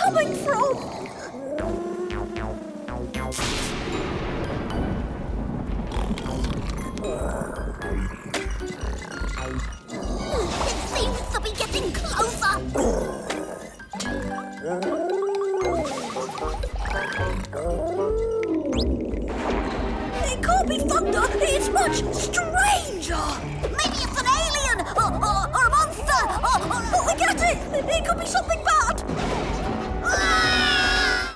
coming from? It seems to be getting closer. It can't be thunder. It's much stranger. Maybe it's an alien or a monster. Oh, we get it. It could be something bad.